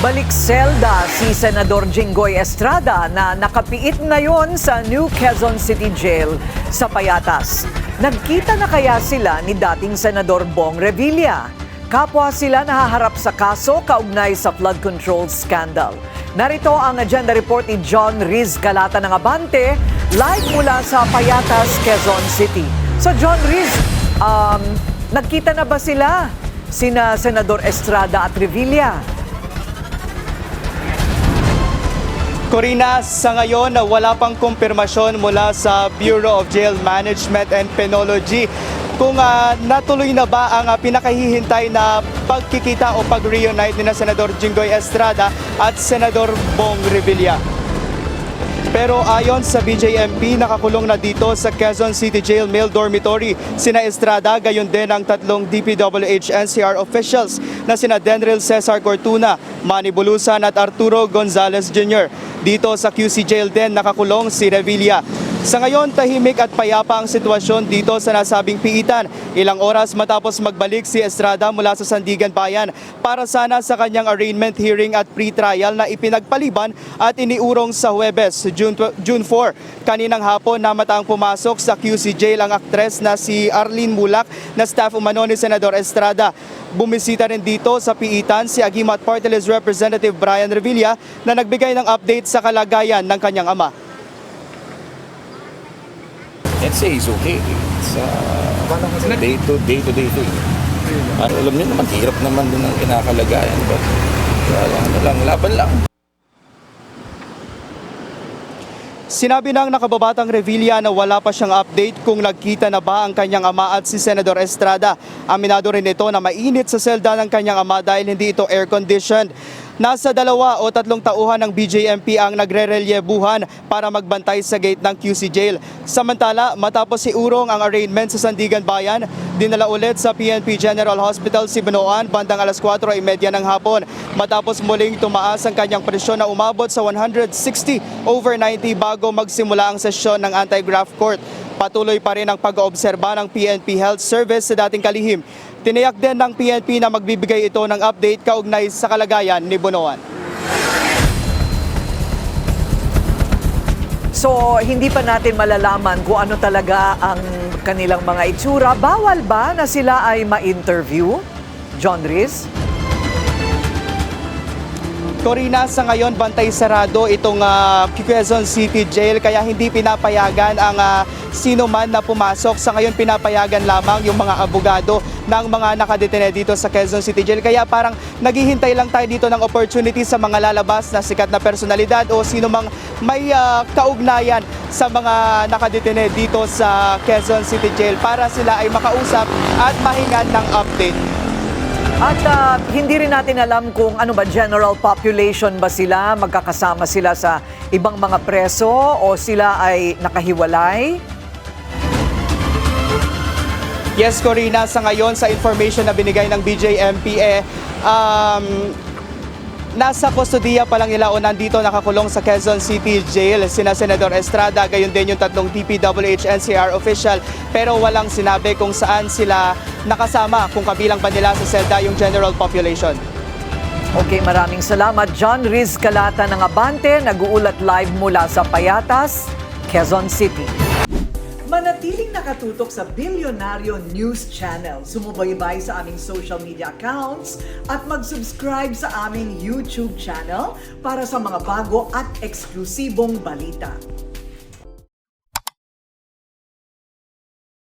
Balik selda si Senador Jinggoy Estrada na nakapiit ngayon sa New Quezon City Jail sa Payatas. Nagkita na kaya sila ni dating Senador Bong Revilla? Kapwa sila nahaharap sa kaso kaugnay sa flood control scandal. Narito ang agenda report ni John Riz Calata ng Abante, live mula sa Payatas, Quezon City. So John Riz, nagkita na ba sila? Sina Senador Estrada at Revilla? Corina, sa ngayon wala pang kumpirmasyon mula sa Bureau of Jail Management and Penology kung natuloy na ba ang pinakahihintay na pagkikita o pag-reunite ni Senador Jinggoy Estrada at Senador Bong Revilla. Pero ayon sa BJMP, nakakulong na dito sa Quezon City Jail Male Dormitory sina Estrada, gayon din ang tatlong DPWH NCR officials na sina Denril Cesar Cortuna, Manny Bulusan at Arturo Gonzalez Jr. Dito sa QC Jail din nakakulong si Revilla. Sa ngayon, tahimik at payapa ang sitwasyon dito sa nasabing piitan. Ilang oras matapos magbalik si Estrada mula sa Sandigan Bayan para sana sa kanyang arraignment hearing at pre-trial na ipinagpaliban at iniurong sa Huwebes, June 4. Kaninang hapon, namataang pumasok sa QC Jail ang aktres na si Arlene Mulak na staff umano ni Senador Estrada. Bumisita rin dito sa piitan si Agimat Party List Representative Brian Revilla na nagbigay ng update sa kalagayan ng kanyang ama. Let's say it's okay. It's day-to-day thing. Alam niyo naman, hirap naman din ang kinakalagayan. But, laban lang. Sinabi ng nakababatang Revilla na wala pa siyang update kung nagkita na ba ang kanyang ama at si Senador Estrada. Aminado rin ito na mainit sa selda ng kanyang ama dahil hindi ito air-conditioned. Nasa 2 o 3 tauhan ng BJMP ang nagre-relyebuhan para magbantay sa gate ng QC Jail. Samantala, matapos iurong ang arraignment sa Sandigan Bayan, dinala ulit sa PNP General Hospital si Binoan bandang alas 4:30 ng hapon. Matapos muling tumaas ang kanyang presyon na umabot sa 160/90 bago magsimula ang sesyon ng anti-graft court. Patuloy pa rin ang pag-oobserba ng PNP Health Service sa dating kalihim. Tiniyak din ng PNP na magbibigay ito ng update kaugnay sa kalagayan ni Bunoan. So, hindi pa natin malalaman kung ano talaga ang kanilang mga itsura. Bawal ba na sila ay ma-interview? John Riz? Corina, sa ngayon bantay sarado itong Quezon City Jail kaya hindi pinapayagan ang sino man na pumasok. Sa ngayon pinapayagan lamang yung mga abogado ng mga nakadetene dito sa Quezon City Jail. Kaya parang naghihintay lang tayo dito ng opportunity sa mga lalabas na sikat na personalidad o sino mang may kaugnayan sa mga nakadetene dito sa Quezon City Jail para sila ay makausap at mahingan ng update. At hindi rin natin alam kung ano ba, general population ba sila, magkakasama sila sa ibang mga preso o sila ay nakahiwalay? Yes, Corina, sa ngayon sa information na binigay ng BJMP, nasa kustodiya pa lang nila o nandito nakakulong sa Quezon City Jail sina Senador Estrada, gayon din yung tatlong DPWH NCR official, pero walang sinabi kung saan sila nakasama, kung kabilang ba nila sa selda yung general population. Okay, maraming salamat. John Riz Calata ng Abante, nag-uulat live mula sa Payatas, Quezon City. Manatiling nakatutok sa Bilyonaryo News Channel. Sumubaybay sa aming social media accounts at mag-subscribe sa aming YouTube channel para sa mga bago at eksklusibong balita.